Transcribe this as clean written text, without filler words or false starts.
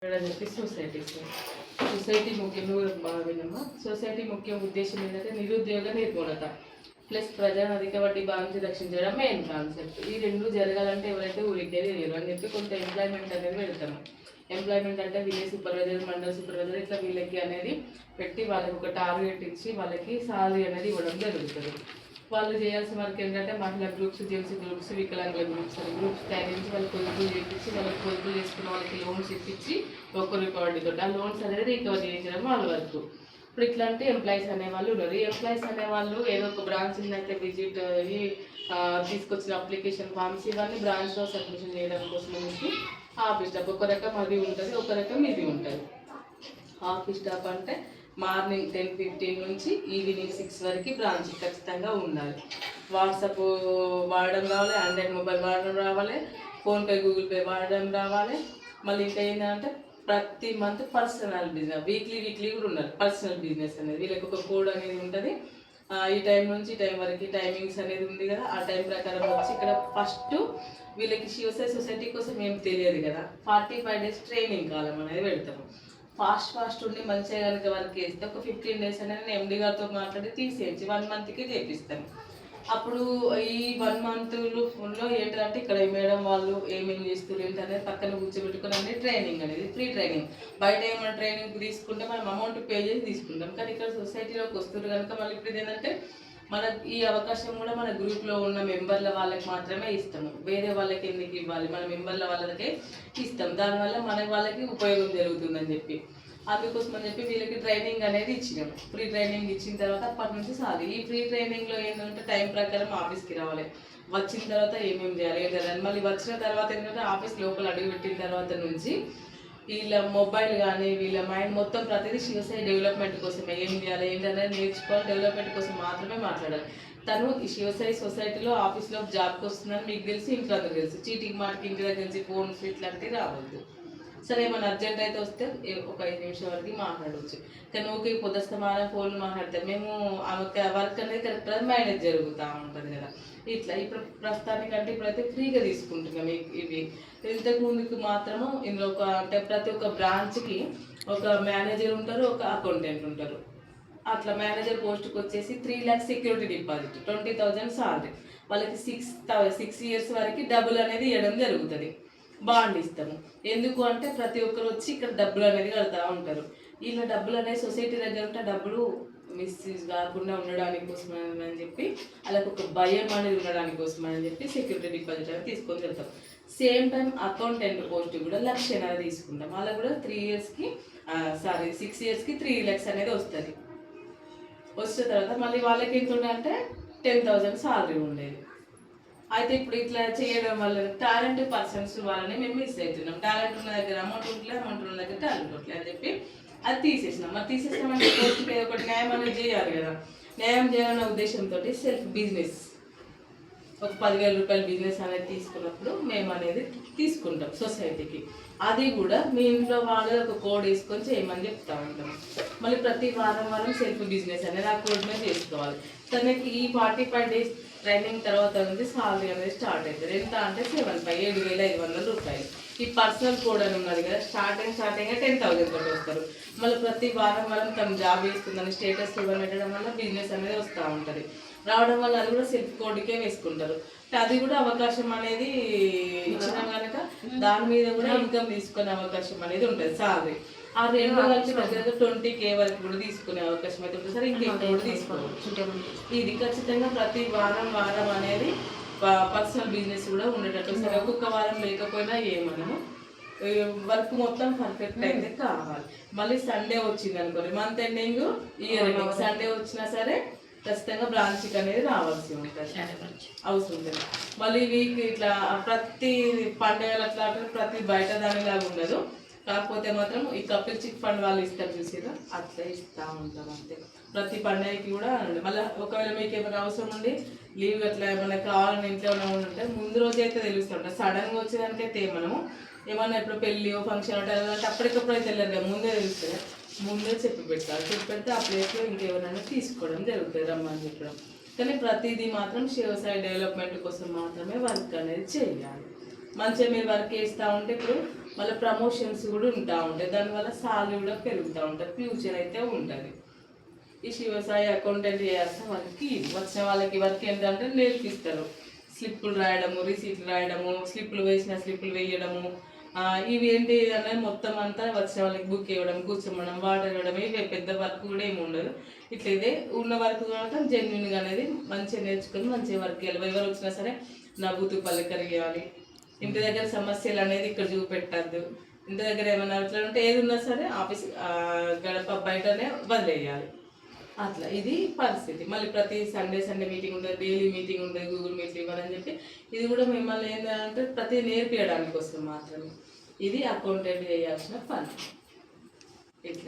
ఎక్కడ చెప్పి సొసైటీ ముఖ్యంగా బాగా వినమ్మా. సొసైటీ ముఖ్య ఉద్దేశం ఏంటంటే నిరుద్యోగ నిర్మూలత ప్లస్ ప్రజలను అధిక వడ్డీ భావించి రక్షించడం మెయిన్ కాన్సెప్ట్. ఈ రెండు జరగాలంటే ఎవరైతే ఊరికే లేరు అని చెప్పి కొంత ఎంప్లాయ్మెంట్ అనేది పెడతాము. ఎంప్లాయ్మెంట్ అంటే విలేజ్ సూపర్వైజర్, మండల్ సూపర్వైజర్ ఇట్లా వీళ్ళకి అనేది పెట్టి వాళ్ళకి ఒక టార్గెట్ ఇచ్చి వాళ్ళకి సాలరీ అనేది ఇవ్వడం జరుగుతుంది. వాళ్ళు చేయాల్సిన వర్క్ ఏంటంటే మహిళా గ్రూప్స్, జెంట్స్ గ్రూప్స్, వికలాంగుల గ్రూప్స్ అని గ్రూప్స్ తయారు చేసి వాళ్ళకి పొదుపులు చేయించి వాళ్ళకి పొదుపులు చేసుకున్న వాళ్ళకి లోన్స్ ఇప్పించి ఒక్క వడ్డీతో ఆ లోన్స్ అనేది రికవర్ చేయించడం వాళ్ళ వరకు. ఇప్పుడు ఇట్లాంటి ఎంప్లాయీస్ అనేవాళ్ళు ఉన్నారు. ఈ ఎంప్లాయీస్ అనేవాళ్ళు ఏదో ఒక బ్రాంచ్ అయితే విజిట్ అయ్యి తీసుకొచ్చిన అప్లికేషన్ ఫామ్స్ ఇవన్నీ బ్రాంచ్లో సబ్మిషన్ చేయడం కోసం అనేసి ఆఫీస్ స్టాఫ్ ఒక రకం అది ఉంటుంది, ఒక రకం ఇది ఉంటుంది. ఆఫీస్ స్టాఫ్ అంటే మార్నింగ్ 10:15 నుంచి ఈవినింగ్ 6 వరకు బ్రాంచ్ ఖచ్చితంగా ఉండాలి. వాట్సాప్ వాడడం రావాలి, ఆండ్రాయిడ్ మొబైల్ వాడడం రావాలి, ఫోన్పే, గూగుల్ పే వాడడం రావాలి. మళ్ళీ ఇంకా ఏంటంటే ప్రతి మంత్ పర్సనల్ బిజినెస్, వీక్లీ కూడా ఉండాలి. పర్సనల్ బిజినెస్ అనేది వీళ్ళకి ఒక కోడ్ అనేది ఉంటుంది. ఈ టైం నుంచి ఈ టైం వరకు టైమింగ్స్ అనేది ఉంది కదా, ఆ టైం ప్రకారం వచ్చి ఇక్కడ ఫస్ట్ వీళ్ళకి శివసాయి సొసైటీ కోసం ఏం తెలియదు కదా, 45 days ట్రైనింగ్ కాలం అనేది పెడతాము. ఫాస్ట్ ఉండి మంచిగా కనుక వర్క్ చేస్తే ఒక 15 days అనేది నేను ఎండి గారితో మాట్లాడి తీసేసి 1 monthకి చేపిస్తాను. అప్పుడు ఈ 1 monthలో ఏంటంటే ఇక్కడ మేడం వాళ్ళు ఏమేమి చేస్తారు ఏంటనేది పక్కన కూర్చోబెట్టుకుని అన్ని ట్రైనింగ్ అనేది ఫ్రీ ట్రైనింగ్. బయట ఏమైనా ట్రైనింగ్ తీసుకుంటే మనం అమౌంట్ పే చేసి తీసుకుంటాం, కానీ ఇక్కడ సొసైటీలోకి వస్తారు కనుక మళ్ళీ ఇప్పుడు ఏంటంటే మనకు ఈ అవకాశం కూడా మన గ్రూప్లో ఉన్న మెంబర్ల వాళ్ళకి మాత్రమే ఇస్తాము. వేరే వాళ్ళకి ఎందుకు ఇవ్వాలి, మన మెంబర్ల వాళ్ళకే ఇస్తాం. దానివల్ల మన వాళ్ళకి ఉపయోగం జరుగుతుందని చెప్పి అందుకోసం అని చెప్పి వీళ్ళకి ట్రైనింగ్ అనేది ఇచ్చినాం. ఫ్రీ ట్రైనింగ్ ఇచ్చిన తర్వాత అప్పటి నుంచి సార్ ఈ ఫ్రీ ట్రైనింగ్లో ఏంటంటే టైం ప్రకారం ఆఫీస్కి రావాలి. వచ్చిన తర్వాత ఏమేమి చేయాలి ఏంటంటే మళ్ళీ వచ్చిన తర్వాత ఏంటంటే ఆఫీస్ లోపల అడుగు పెట్టిన తర్వాత నుంచి వీళ్ళ మొబైల్ కానీ వీళ్ళ మైండ్ మొత్తం ప్రతిదీ శివసాయి డెవలప్మెంట్ కోసమే. ఏం చేయాలి ఏంటనేది నేర్చుకోవాలి, డెవలప్మెంట్ కోసం మాత్రమే మాట్లాడాలి. తను ఈ శివసాయి సొసైటీలో ఆఫీస్లో జాబ్కి వస్తుందని మీకు తెలిసి ఇంట్లో తెలుసు. చీటింగ్ మాటికి ఇంటి దగ్గర నుంచి ఫోన్స్ ఇట్లాంటివి రావద్దు. సరే ఏమైనా అర్జెంట్ అయితే వస్తే ఒక 5 నిమిషం వరకు మాట్లాడవచ్చు, కానీ ఓకే పొద్దుస్తమానం ఫోన్లు మాట్లాడతాం మేము. ఆమె వర్క్ అనేది కరెక్ట్గా మేనేజ్ జరుగుతూ ఉంటుంది కదా. ఇట్లా ఇప్పుడు ప్రస్తుతానికంటే ఇప్పుడైతే ఫ్రీగా తీసుకుంటున్నాం ఇవి. ఇంతకు ముందుకు మాత్రము ఇందులో అంటే ప్రతి ఒక్క బ్రాంచ్కి ఒక మేనేజర్ ఉంటారు, ఒక అకౌంటెంట్ ఉంటారు. అట్లా మేనేజర్ పోస్ట్కి వచ్చేసి 3 lakhs సెక్యూరిటీ డిపాజిట్, 20,000 సాలరీ. వాళ్ళకి 6 years వరకు డబ్బులు అనేది ఇవ్వడం జరుగుతుంది. బాండ్ ఇస్తాము. ఎందుకు అంటే ప్రతి ఒక్కరు వచ్చి ఇక్కడ డబ్బులు అనేది కడతా ఉంటారు. ఇలా డబ్బులు అనేది సొసైటీ దగ్గర ఉంటే డబ్బులు మిస్యూజ్ కాకుండా ఉండడానికి కోసం అని చెప్పి అలాగ ఒక భయం అనేది ఉండడానికి కోసం అని చెప్పి సెక్యూరిటీ డిపాజిట్ అనేది తీసుకొని వెళ్తాం. సేమ్ టైం అకౌంటెంట్ పోస్ట్ కూడా 1 lakh అనేది తీసుకుంటాం. అలా కూడా 6 yearsకి 3 lakhs అనేది వస్తుంది. వచ్చిన తర్వాత మళ్ళీ వాళ్ళకి ఎంత ఉండే అంటే 10,000 సాలరీ ఉండేది. అయితే ఇప్పుడు ఇట్లా చేయడం వల్ల టాలెంట్ పర్సన్స్ వాళ్ళని మేము మిస్ అవుతున్నాం. టాలెంట్ ఉన్న దగ్గర అమౌంట్ ఉండలేదు, అమౌంట్ ఉన్న దగ్గర టాలెంట్ ఉండలేదు అని చెప్పి అది తీసేసినాం. మరి తీసేసినామంటే పోస్ట్కి ఏదో ఒకటి న్యాయం అనేది చేయాలి కదా. న్యాయం చేయాలన్న ఉద్దేశంతో సెల్ఫ్ బిజినెస్ ఒక 10,000 రూపాయల బిజినెస్ అనేది తీసుకున్నప్పుడు మేము అనేది తీసుకుంటాం సొసైటీకి. అది కూడా మీ ఇంట్లో వాళ్ళు ఒక కోడ్ వేసుకొని చేయమని చెప్తా ఉంటాం. మళ్ళీ ప్రతి వారం సెల్ఫ్ బిజినెస్ అనేది ఆ కోడ్ మీద చేసుకోవాలి. తనకి ఈ 45 days ట్రైనింగ్ తర్వాత నుంచి సాలరీ అనేది స్టార్ట్ అవుతుంది. ఎంత అంటే 7,500 రూపాయలు. ఈ పర్సనల్ కోడ్ అని ఉన్నది కదా, స్టార్టింగ్ 10,000 తోటి వస్తారు. మళ్ళీ ప్రతి వారం తను జాబ్ చేస్తుందని స్టేటస్ పెట్టడం వల్ల బిజినెస్ అనేది వస్తూ ఉంటుంది. రావడం వల్ల అది కూడా సెల్ఫ్ కోడ్కే వేసుకుంటారు. అది కూడా అవకాశం అనేది ఇచ్చినా కనుక దాని మీద కూడా ఇన్కమ్ తీసుకునే అవకాశం అనేది ఉంటుంది. సాలరీ ఆ 2 కలిసి దగ్గర 20K వరకు కూడా తీసుకునే అవకాశం అయితే ఉంటుంది. సరే ఇంకెక్కడ కూడా తీసుకోవచ్చు. ఇది ఖచ్చితంగా ప్రతి వారం అనేది పర్సనల్ బిజినెస్ కూడా ఉండేటట్టు. సరే ఒక్కొక్క వారం లేకపోయినా ఏమనము వర్క్ మొత్తం పర్ఫెక్ట్ అయితే కావాలి. మళ్ళీ సండే వచ్చింది అనుకోండి, month ending, year ending, Sunday వచ్చినా సరే ఖచ్చితంగా బ్రాంచ్కి అనేది రావాల్సి ఉంటుంది, అవసరం ఉంటుంది. మళ్ళీ వీక్ ఇట్లా ప్రతి పండుగలు అట్లా ప్రతి బయట దానిలాగా ఉండదు. కాకపోతే మాత్రం ఈ కపిల్ చిట్ ఫండ్ వాళ్ళు ఇస్తారు చూసిరా, అట్లా ఇస్తూ ఉంటాం అంతే. ప్రతి పండుగకి కూడా మళ్ళీ ఒకవేళ మీకు ఏమైనా అవసరం ఉండి లీవ్ అట్లా ఏమైనా కావాలని ఇంట్లో ఉంటే ముందు రోజు అయితే తెలుస్తుంటాం. సడన్గా వచ్చేదానికైతే మనము ఏమన్నా ఇప్పుడు పెళ్ళి ఫంక్షన్ అంటే అప్పటికప్పుడు అయితే వెళ్ళారు కదా, ముందే తెలుస్తుంది. ముందే చెప్పి పెడితే ఆ ప్లేస్లో ఇంకేమైనా తీసుకోవడం జరుగుతుంది రమ్మని చెప్పడం. కానీ ప్రతిదీ మాత్రం శివసాయి డెవలప్మెంట్ కోసం మాత్రమే వర్క్ అనేది చేయాలి. మంచిగా మీరు వర్క్ చేస్తూ ఉంటే ఇప్పుడు మళ్ళీ ప్రమోషన్స్ కూడా ఉంటా ఉంటాయి, దానివల్ల సాలరీ కూడా పెరుగుతూ ఉంటుంది, ఫ్యూచర్ అయితే ఉంటుంది. ఈ శివసాయి అకౌంటెంట్ చేయాల్సిన వాళ్ళకి వచ్చిన వాళ్ళకి వర్క్ ఏంటంటే నేర్పిస్తారు. స్లిప్పులు రాయడము, రిసీట్లు రాయడము, స్లిప్పులు వేసిన స్లిప్పులు వేయడము, ఇవి ఏంటి అనేది మొత్తం అంతా వచ్చిన వాళ్ళకి బుక్ ఇవ్వడం, కూర్చోమడం, వాటర్ ఇవ్వడం, ఇవి పెద్ద వర్క్ కూడా ఏమి ఉండదు. ఇట్లా ఇదే ఉన్న వర్క్ మాత్రం జెన్యున్గా అనేది మంచిగా నేర్చుకొని మంచిగా వర్క్ చేయాలి. ఎవరు వచ్చినా సరే నవ్వుతూ పలకరియాలి. ఇంటి దగ్గర సమస్యలు అనేది ఇక్కడ చూపెట్టద్దు. ఇంటి దగ్గర ఏమైనా అట్లా ఉంటే ఏది ఉన్నా సరే ఆఫీస్ గడప బయటనే వదిలేయాలి. అట్లా ఇది పరిస్థితి. మళ్ళీ ప్రతి సండే మీటింగ్ ఉంటుంది, డైలీ మీటింగ్ ఉంటుంది, గూగుల్ మీట్ ఇవ్వాలని చెప్పి ఇది కూడా మిమ్మల్ని ఏంటంటే ప్రతి నేర్పించడానికి వస్తుంది మాత్రమే. ఇది అకౌంటెంట్ చేయాల్సిన పని.